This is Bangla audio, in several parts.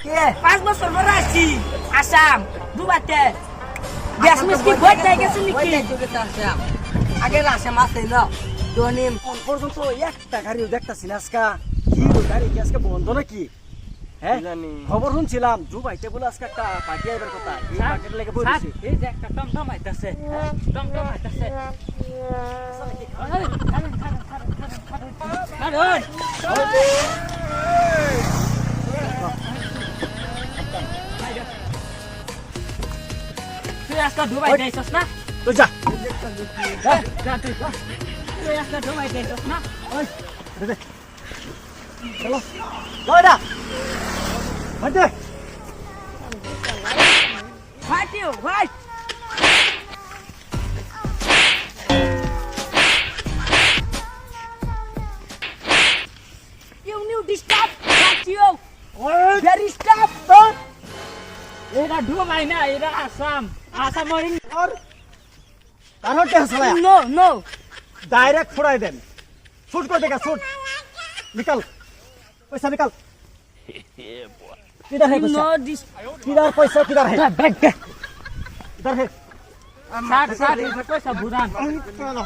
কে 5 বছর পরে আসছি আসাম দুবাইতে গ্যাস মিষ্টি ভয় পেয়ে গেছে নাকি আগে আসাম আছে না তোনি কোন পর্যন্ত একটা গাড়িও দেখতাছি না আজকা কি গাড়ি কি আজকে বন্ধ নাকি হ্যাঁ জানি। খবর শুনছিলাম দুবাইতে বলে আজকে একটা পার্টি আইবার কথা এই পার্টির লেগে বলেছি এই যে একটা টমটম আইতাছে টমটম আইতাছে তুই আজকে দুবাই যাইছস না তুই যা তুই আজকে দুবাই যাইছস না চলো লয়ডা হটে Fight you, fight! You need to stop, fight you! Very stop! এটা দুবাই না এটা আসাম আসাম और কারণ কে হাসলা নো নো डायरेक्ट फुराई देन शूट कर देगा शूट निकल पैसा निकल किधर है पैसा नो दिस किधर पैसा किधर है बैग इधर है साथ साथ इधर पैसा भुदान चलो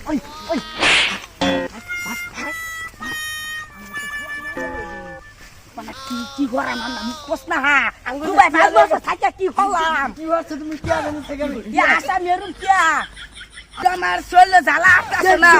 ओए ओए মানে কি করা না আমি কোস না হ্যাঁ দুবাই ভালো বছর থাকে কি হলাম কি হচ্ছে তুমি কি জানো থেকে ইয়া আসাম এরুম কিয়া আমার শরীরে জ্বালা আসছে না